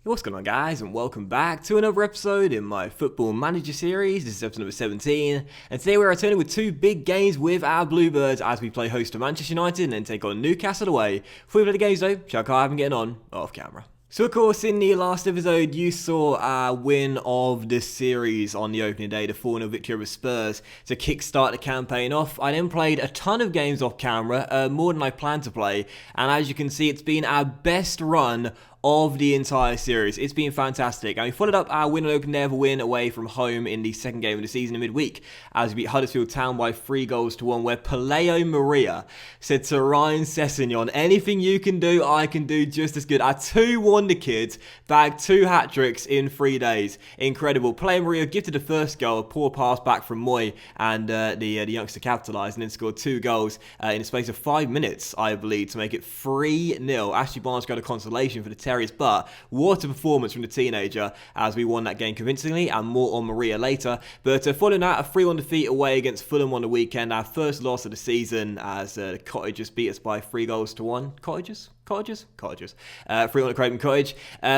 What's going on, guys, and welcome back to another episode in my Football Manager series. This is episode number 17, and today we're returning with two big games with our Bluebirds as we play host to Manchester United and then take on Newcastle away. Before we play the games though, check out how I'm getting on off camera. So of course, in the last episode, you saw our win of this series on the opening day, the 4-0 victory over Spurs to kickstart the campaign off. I then played a ton of games off camera, more than I planned to play, and as you can see, it's been our best run of the entire series. It's been fantastic. And we followed up our win on opening day of a win away from home in the second game of the season in midweek as we beat Huddersfield Town by 3-1, where Peleo Maria said to Ryan Sessegnon, anything you can do, I can do just as good. Our two Wonderkids bagged 2 hat-tricks in 3 days. Incredible. Peleo Maria gifted the first goal, a poor pass back from Moy, and the youngster capitalised and then scored 2 goals in the space of 5 minutes, I believe, to make it 3-0. Ashley Barnes got a consolation for the Terriers, but what a performance from the teenager as we won that game convincingly, and more on Maria later. But following that, a 3-1 defeat away against Fulham on the weekend, our first loss of the season as the Cottagers beat us by 3-1. Cottagers? 3-1 at Craven Cottage.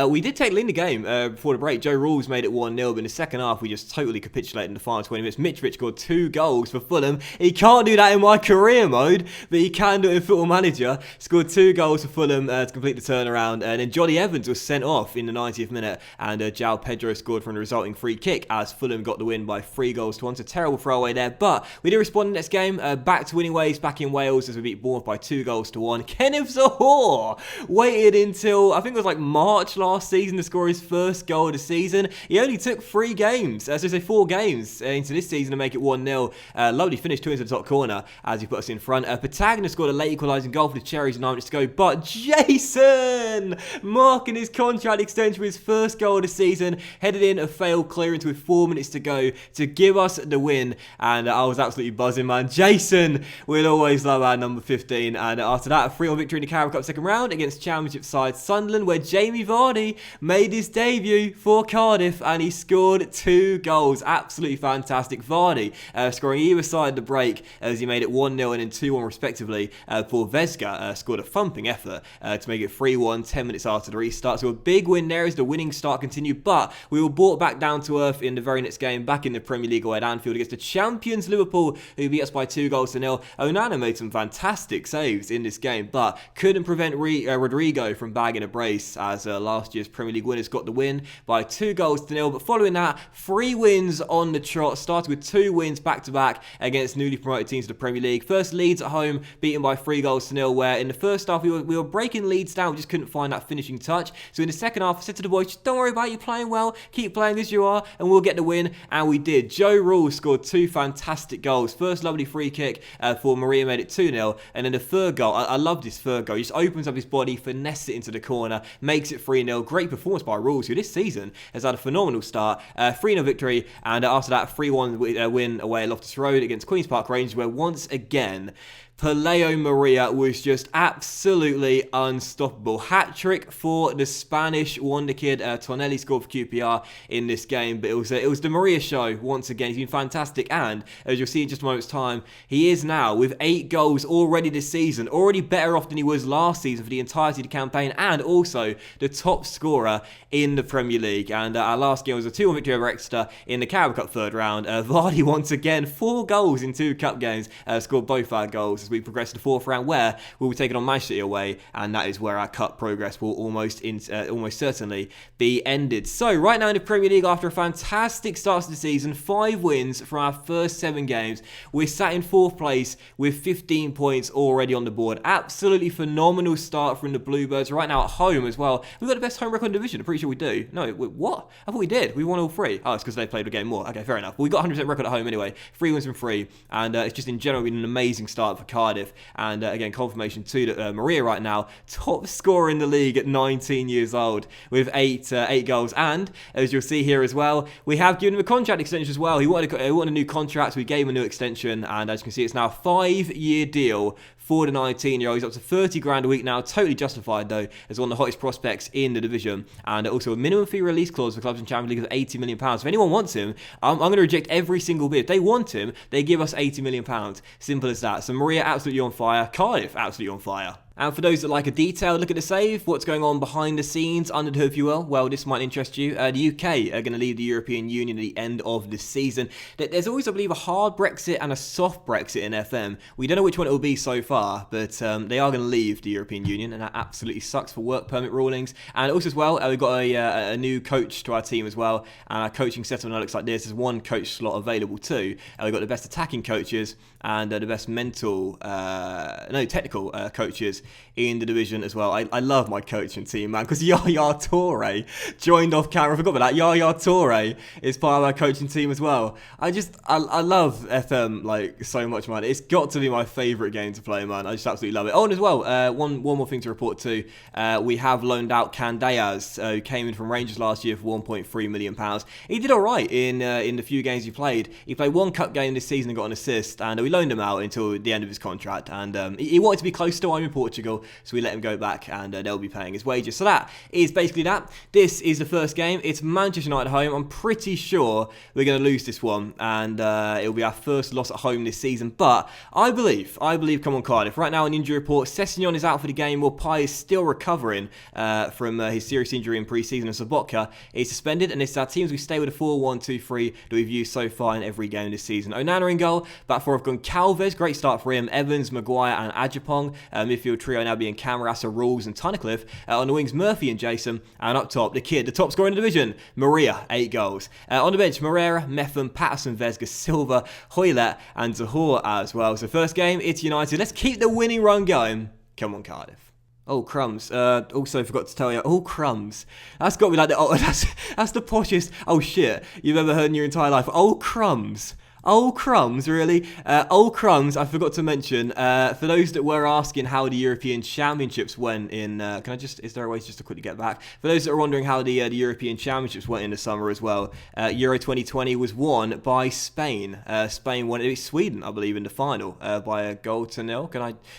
We did take the lead in the game before the break. Joe Rules made it 1-0, but in the second half, we just totally capitulated in the final 20 minutes. Mitrovic scored 2 goals for Fulham. He can't do that in my career mode, but he can do it in Football Manager. Scored 2 goals for Fulham to complete the turnaround. And then Johnny Evans was sent off in the 90th minute, and João Pedro scored from the resulting free kick as Fulham got the win by 3-1. So terrible throwaway there, but we did respond in the next game. Back to winning ways back in Wales as we beat Bournemouth by 2-1. Kenneth Zohore waited until, I think it was like March last season to score his first goal of the season. He only took 4 games into this season to make it 1-0. Lovely finish, 2 into the top corner as he put us in front. Patagna scored a late equalising goal for the Cherries 9 minutes to go, but Jason, marking his contract extension with his first goal of the season, headed in a failed clearance with 4 minutes to go to give us the win, and I was absolutely buzzing, man. Jason, we'll always love our number 15, and after that, a 3-1 victory in the Carabao Cup second round against Championship side Sunderland, where Jamie Vardy made his debut for Cardiff and he scored 2 goals. Absolutely fantastic. Vardy scoring either side of the break as he made it 1-0 and then 2-1 respectively. For Vesga scored a thumping effort to make it 3-1 10 minutes after the restart. So a big win there as the winning start continued, but we were brought back down to earth in the very next game back in the Premier League away at Anfield against the champions Liverpool, who beat us by 2-0. Onana made some fantastic saves in this game, but couldn't prevent Rodrigo from bagging a brace as last year's Premier League winners got the win by 2-0. But following that, 3 wins on the trot, started with 2 wins back-to-back against newly promoted teams to the Premier League. First, Leeds at home, beaten by 3-0, where in the first half we were breaking Leeds down, we just couldn't find that finishing touch. So in the second half, I said to the boys, just don't worry about it, you're playing well, keep playing as you are, and we'll get the win, and we did. Joe Rules scored 2 fantastic goals. First lovely free kick for Maria, made it 2-0, and then the third goal, I love this third goal, he just opens up his body, finesse it into the corner, makes it 3-0. Great performance by Rules, who this season has had a phenomenal start. 3-0 victory, and after that, 3-1 win away at Loftus Road against Queen's Park Rangers, where once again, Peleo Maria was just absolutely unstoppable. Hat-trick for the Spanish Wonderkid. Tonelli scored for QPR in this game, but it was the Maria show once again. He's been fantastic, and as you'll see in just a moment's time, he is now with 8 goals already this season, already better off than he was last season for the entirety of the campaign, and also the top scorer in the Premier League. And our last game was a 2-1 victory over Exeter in the Carabao Cup third round. Vardy once again, 4 goals in 2 cup games, scored both our goals as we progress to the 4th round, where we'll be taking on Manchester City away, and that is where our cup progress will almost certainly be ended. So right now in the Premier League, after a fantastic start to the season, 5 wins from our first 7 games, we're sat in 4th place with 15 points already on the board. Absolutely phenomenal start from the Bluebirds. Right now at home as well, we've got the best home record in the division. I'm pretty sure we do. No, what? I thought we did. We won all 3. Oh, it's because they played a game more. Okay, fair enough. Well, we got 100% record at home anyway. 3 wins from 3, and it's just in general been an amazing start for Cardiff. And again, confirmation too that Maria right now top scorer in the league at 19 years old with 8 goals. And as you'll see here as well, we have given him a contract extension as well. He wanted a new contract, so we gave him a new extension, and as you can see, it's now a 5-year deal for the 19-year-old. He's up to 30 grand a week now, totally justified though, as one of the hottest prospects in the division. And also a minimum fee release clause for clubs in Champions League of £80 million. If anyone wants him, I'm going to reject every single bid. If they want him, they give us £80 million. Simple as that. So Maria absolutely on fire. Cardiff absolutely on fire. And for those that like a detailed look at the save, what's going on behind the scenes, under the hood if you will, well, this might interest you. The UK are going to leave the European Union at the end of the season. There's always, I believe, a hard Brexit and a soft Brexit in FM. We don't know which one it will be so far, but they are going to leave the European Union, and that absolutely sucks for work permit rulings. And also as well, we've got a new coach to our team as well, and our coaching setup now looks like this. There's one coach slot available too. We've got the best attacking coaches and the best technical coaches in the division as well. I love my coaching team, man, because Yaya Toure joined off camera. I forgot about that. Yaya Toure is part of our coaching team as well. I love FM like so much, man. It's got to be my favourite game to play, man. I just absolutely love it. Oh, and as well, one more thing to report too. We have loaned out Candeias, who came in from Rangers last year for £1.3 million. He did all right in the few games he played. He played one cup game this season and got an assist, and we loaned him out until the end of his contract. And he wanted to be close to home in Portugal, so we let him go back, and they'll be paying his wages. So that is basically that. This is the first game. It's Manchester United at home. I'm pretty sure we're going to lose this one, and it'll be our first loss at home this season. But I believe, come on Cardiff. Right now, an injury report. Sessegnon is out for the game, while Pai is still recovering from his serious injury in pre-season, and Sobotka is suspended. And it's our teams. We stay with a 4-1-2-3 that we've used so far in every game this season. Onana in goal. Back four have gone Calves. Great start for him. Evans, Maguire, and Ajapong. Midfield trio now being Camarasa, Rules, and Tunnicliffe. On the wings, Murphy and Jason. And up top, the kid, the top scorer in the division, Maria, 8 goals. On the bench, Moreira, Metham, Patterson, Vesga, Silva, Hoylett, and Zahor as well. So first game, it's United. Let's keep the winning run going. Come on, Cardiff. Oh, crumbs. Also forgot to tell you. Oh, crumbs. That's got to be like that's the poshest oh shit you've ever heard in your entire life. Oh, crumbs. Oh, crumbs, really? Oh, crumbs, I forgot to mention, for those that were asking how the European Championships went in, is there a way just to quickly get back? For those that are wondering how the European Championships went in the summer as well, Euro 2020 was won by Spain. Spain won it, Sweden, I believe, in the final, by a goal to nil.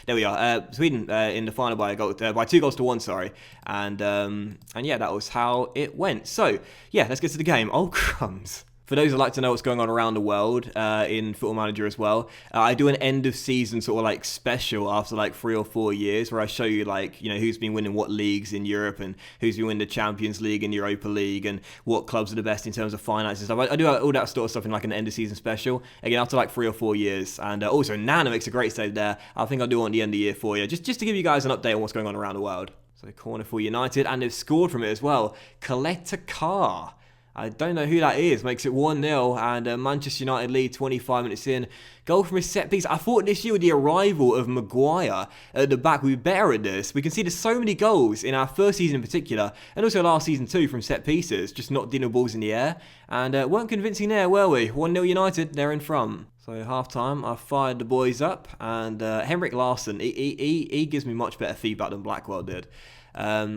There we are. Sweden in the final by 2 goals to 1, sorry. And yeah, that was how it went. So, yeah, let's get to the game. Oh, crumbs. For those who like to know what's going on around the world in Football Manager as well, I do an end of season sort of like special after like 3 or 4 years where I show you like, you know, who's been winning what leagues in Europe and who's been winning the Champions League and Europa League and what clubs are the best in terms of finances and stuff. I do all that sort of stuff in like an end of season special, again, after like 3 or 4 years. And also Nana makes a great save there. I think I'll do one at the end of the year for you, just to give you guys an update on what's going on around the world. So corner for United, and they've scored from it as well. Coletta Carr. I don't know who that is. Makes it 1-0, and Manchester United lead 25 minutes in. Goal from a set piece. I thought this year with the arrival of Maguire at the back, we'd be better at this. We conceded so many goals in our first season in particular, and also last season too from set pieces, just not dinner balls in the air. And weren't convincing there, were we? 1-0 United, they're in front. So half-time, I fired the boys up, and Henrik Larsson, he gives me much better feedback than Blackwell did.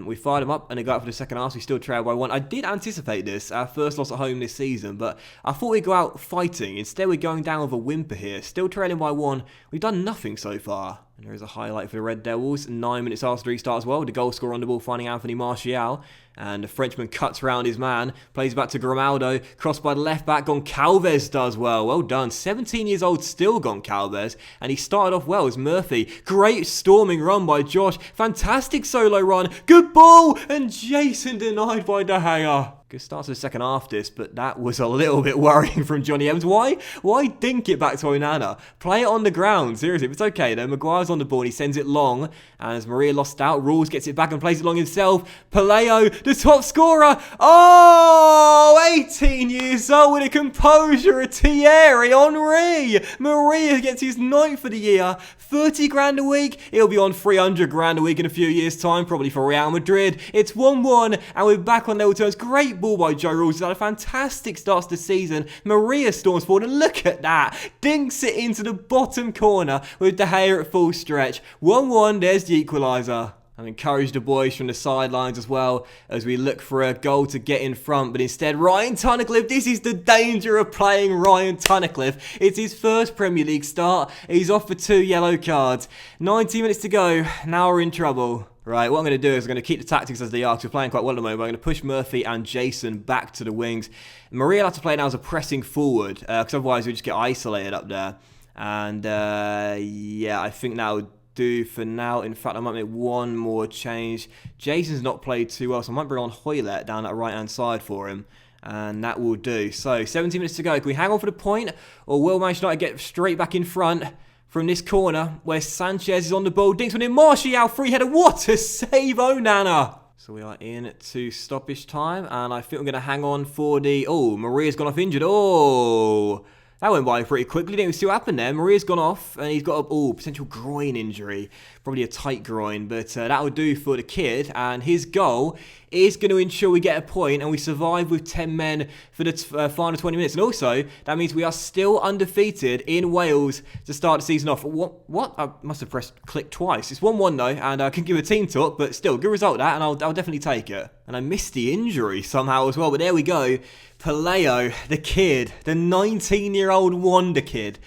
We fired them up and they got up for the second half. We still trailed by 1. I did anticipate this, our first loss at home this season, but I thought we'd go out fighting. Instead, we're going down with a whimper here. Still trailing by 1. We've done nothing so far. And there is a highlight for the Red Devils. 9 minutes after the restart as well. The goal scorer on the ball finding Anthony Martial. And the Frenchman cuts round his man. Plays back to Grimaldo. Crossed by the left back. Goncalves does well. Well done. 17 years old still Goncalves. And he started off well as Murphy. Great storming run by Josh. Fantastic solo run. Good ball. And Jason denied by De Gea. Good start to the second half this, but that was a little bit worrying from Johnny Evans. Why dink it back to Onana? Play it on the ground, seriously. It's okay though. Maguire's on the ball and he sends it long. And as Maria lost out, Rules gets it back and plays it long himself. Paleo, the top scorer. Oh, 18 years old with a composure, a Thierry Henry. Maria gets his 9th for the year. 30 grand a week. He'll be on 300 grand a week in a few years' time, probably for Real Madrid. It's 1-1 and we're back on level terms. Great ball by Joe Rules. He's had a fantastic start to the season. Maria storms forward and look at that. Dinks it into the bottom corner with De Gea at full stretch. 1-1, there's the equaliser. And encourage the boys from the sidelines as well as we look for a goal to get in front. But instead, Ryan Tunnicliffe, this is the danger of playing Ryan Tunnicliffe. It's his first Premier League start. He's off for 2 yellow cards. 90 minutes to go. Now we're in trouble. Right, what I'm going to do is I'm going to keep the tactics as they are because we're playing quite well at the moment. I'm going to push Murphy and Jason back to the wings. Maria will have to play now as a pressing forward because otherwise we just get isolated up there. And yeah, I think that would do for now. In fact, I might make one more change. Jason's not played too well, so I might bring on Hoylett down that right-hand side for him. And that will do. So, 17 minutes to go. Can we hang on for the point? Or will Manchester United get straight back in front from this corner where Sanchez is on the ball? Dinks one in. Martial, free header. What a save, Onana! So we are in to stoppage time. And I think we're going to hang on for the... Oh, Maria's gone off injured. Oh... That went by pretty quickly. Didn't see what happened there. Maria's gone off, and he's got a potential groin injury. Probably a tight groin, but that will do for the kid. And his goal is going to ensure we get a point, and we survive with 10 men for the final 20 minutes. And also, that means we are still undefeated in Wales to start the season off. What? I must have pressed click twice. It's 1-1 though, and I can give a team talk, but still, good result that, and I'll definitely take it. And I missed the injury somehow as well, but there we go. Paleo, the kid, the 19-year-old wonder kid,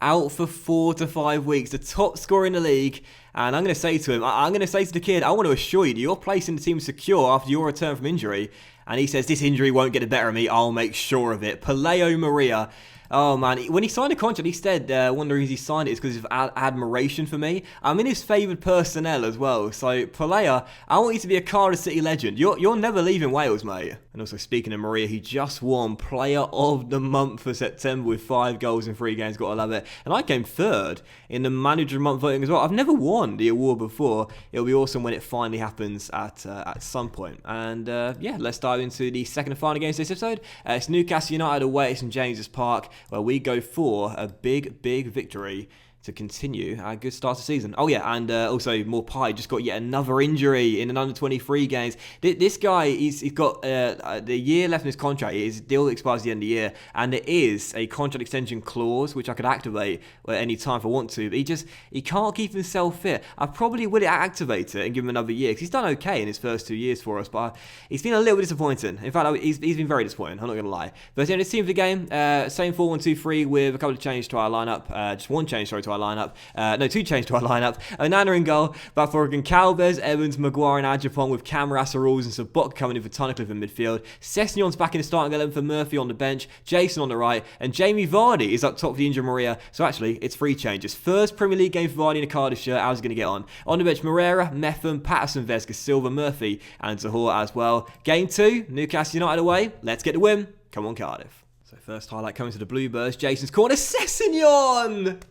out for 4 to 5 weeks, the top scorer in the league. And I'm going to say to him, I'm going to say to the kid, I want to assure you that your place in the team is secure after your return from injury. And he says, this injury won't get the better of me, I'll make sure of it. Paleo Maria. Oh man, when he signed a contract, he said one of the reasons he signed it is because of admiration for me. I'm in his favoured personnel as well. So, Palea, I want you to be a Cardiff City legend. You're never leaving Wales, mate. And also, speaking of Maria, he just won Player of the Month for September with 5 goals in 3 games. Gotta love it. And I came 3rd in the Manager of the Month voting as well. I've never won the award before. It'll be awesome when it finally happens at some point. And yeah, let's dive into the second and final games of this episode. It's Newcastle United away at St James's Park, where we go for a big victory to continue our good start to the season. Oh yeah, and also Morpie just got yet another injury in an under-23 games. This guy, he's got the year left in his contract. His deal expires at the end of the year, and there is a contract extension clause which I could activate at any time if I want to, but he can't keep himself fit. I probably would activate it and give him another year, because he's done okay in his first 2 years for us, but he's been a little bit disappointing. In fact, he's been very disappointing, I'm not going to lie. But yeah, this team for the game, same 4-1-2-3 with a couple of changes to our lineup. Just one change, sorry, to our lineup. No, 2 changes to our lineup. Onana in goal, Baforogan, Calvez, Evans, Maguire and Ajapong, with Camarasa, Rules and Sabok coming in for Tunnicliffe in midfield. Sessegnon's back in the starting 11 for Murphy on the bench, Jason on the right, and Jamie Vardy is up top for the injured Maria. So actually, it's 3 changes. First Premier League game for Vardy in a Cardiff shirt. How's he going to get on? On the bench, Moreira, Metham, Patterson, Vesca, Silva, Murphy and Zahor as well. Game 2, Newcastle United away. Let's get the win. Come on, Cardiff. So first highlight coming to the Bluebirds. Jason's corner. Sessegnon!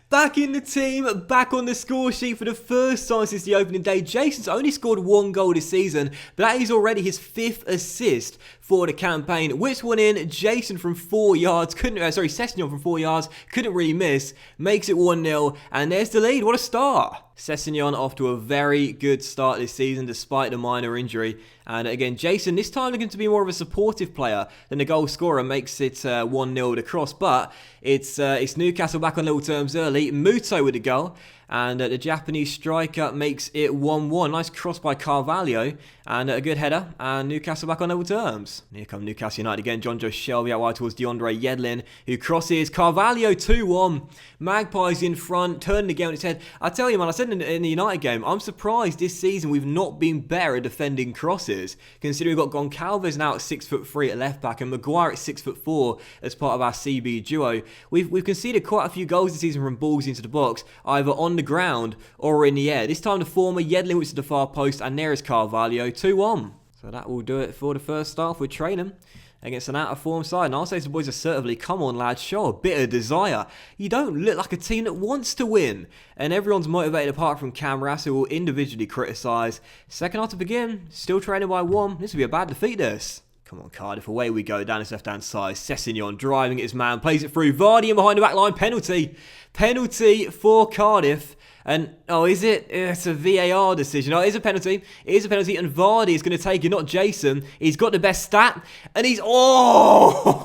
Back in the team, back on the score sheet for the first time since the opening day. Jason's only scored 1 goal this season, but that is already his 5th assist for the campaign. Whips one in, Jason from 4 yards, Sessegnon from 4 yards, couldn't really miss, makes it 1-0, and there's the lead. What a start! Sessegnon off to a very good start this season despite the minor injury. And again, Jason this time looking to be more of a supportive player than the goal scorer, makes it 1-0 to cross. But it's Newcastle back on little terms early. Muto with the goal. And the Japanese striker makes it 1-1. Nice cross by Carvalho. And a good header. And Newcastle back on level terms. Here come Newcastle United again. John Joe Shelby out wide towards DeAndre Yedlin, who crosses. Carvalho 2-1. Magpies in front. Turning the game on its head. I tell you, man, I said in the United game, I'm surprised this season we've not been better at defending crosses. Considering we've got Goncalves now at 6'3" at left back. And Maguire at 6'4" as part of our CB duo. We've conceded quite a few goals this season from balls into the box, either on the ground or in the air. This time the former, Yedlin which is the far post, and there is Carvalho, 2-1. So that will do it for the first half with training against an out-of-form side. And I'll say to the boys assertively, come on lads, show a bit of desire. You don't look like a team that wants to win. And everyone's motivated apart from Camarasa, who will individually criticise. Second half to begin, still trailing by 1. This will be a bad defeat, this. Come on, Cardiff, away we go, down his left-hand side. Sessegnon driving at his man, plays it through. Vardy in behind the back line, penalty. Penalty for Cardiff. And, oh, is it? It's a VAR decision. Oh, it is a penalty. It is a penalty, and Vardy is going to take it, not Jason. He's got the best stat, and he's... Oh!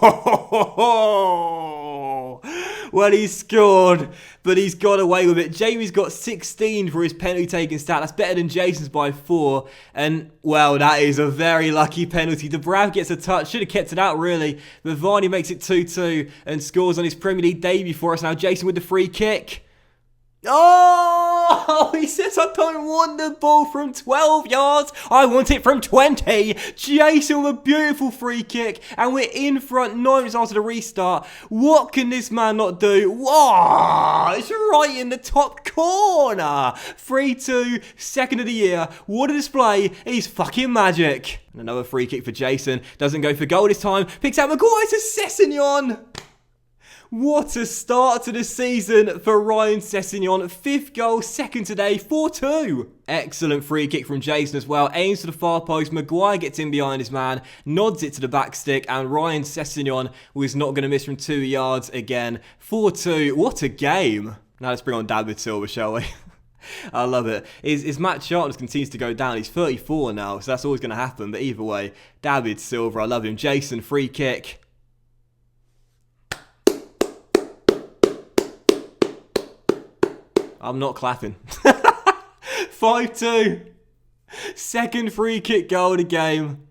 Well, he's scored, but he's got away with it. Jamie's got 16 for his penalty-taking stat. That's better than Jason's by 4. And, well, that is a very lucky penalty. Dubrav gets a touch. Should have kept it out, really. But Vardy makes it 2-2 and scores on his Premier League debut for us. Now, Jason with the free kick. Oh! Oh, he says I don't want the ball from 12 yards. I want it from 20. Jason with a beautiful free kick. And we're in front 9 minutes after the restart. What can this man not do? Whoa, it's right in the top corner. 3-2, second of the year. What a display. He's fucking magic. And another free kick for Jason. Doesn't go for goal this time. Picks out Maguire to Sessegnon. What a start to the season for Ryan Sessegnon. 5th goal, second today, 4-2. Excellent free kick from Jason as well. Aims to the far post. Maguire gets in behind his man, nods it to the back stick, and Ryan Sessegnon was not going to miss from 2 yards again. 4-2. What a game. Now let's bring on David Silva, shall we? I love it. His match sharpness continues to go down. He's 34 now, so that's always going to happen. But either way, David Silva, I love him. Jason, free kick. I'm not clapping. 5-2. Second free kick goal of the game.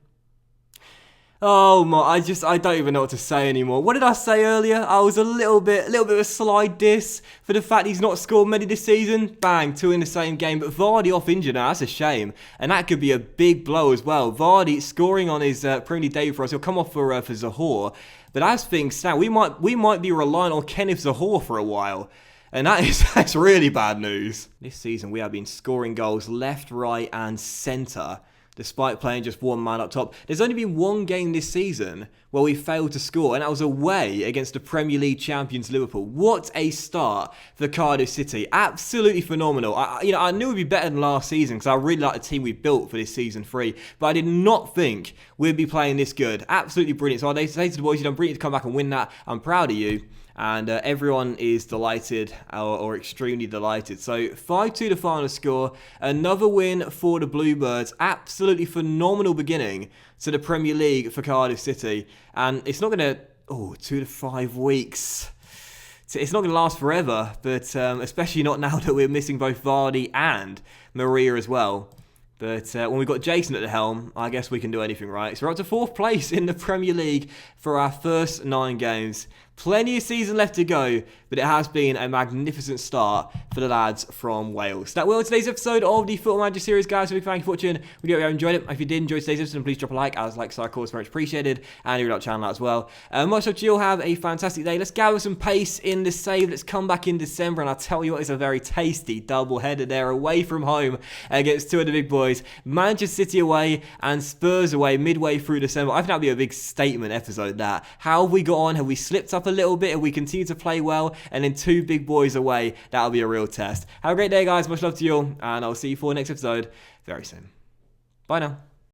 Oh my, I don't even know what to say anymore. What did I say earlier? I was a little bit of a slide diss for the fact he's not scored many this season. Bang, 2 in the same game. But Vardy off injured now, that's a shame. And that could be a big blow as well. Vardy scoring on his Premier League debut for us. He'll come off for Zahor. But as things stand, we might be relying on Kenneth Zahor for a while. And that's really bad news. This season we have been scoring goals left, right and centre, despite playing just one man up top. There's only been one game this season where we failed to score, and that was away against the Premier League champions Liverpool. What a start for Cardiff City. Absolutely phenomenal. I knew we'd be better than last season because I really like the team we built for this season 3, but I did not think we'd be playing this good. Absolutely brilliant. So I say to the boys, you've done brilliant to come back and win that. I'm proud of you. And everyone is delighted or extremely delighted. So 5-2 the final score. Another win for the Bluebirds. Absolutely phenomenal beginning to the Premier League for Cardiff City. And it's not going to... 2 to 5 weeks. It's not going to last forever. But especially not now that we're missing both Vardy and Maria as well. But when we've got Jason at the helm, I guess we can do anything, right? So we're up to 4th place in the Premier League for our first 9 games. Plenty of season left to go, but it has been a magnificent start for the lads from Wales. That will today's episode of the Football Manager series, guys. So big thank you for watching. We hope you enjoyed it. If you did enjoy today's episode, please drop a like. As likes are, of course, very much appreciated. And you're not channel out as well. Much love to you all. Have a fantastic day. Let's gather some pace in the save. Let's come back in December, and I'll tell you what, it's a very tasty double-header there away from home against 2 of the big boys. Manchester City away and Spurs away midway through December. I think that'll be a big statement episode, that. How have we got on? Have we slipped up a little bit? Have we continued to play well? And then 2 big boys away. That'll be a real test. Have a great day, guys. Much love to you all. And I'll see you for the next episode very soon. Bye now.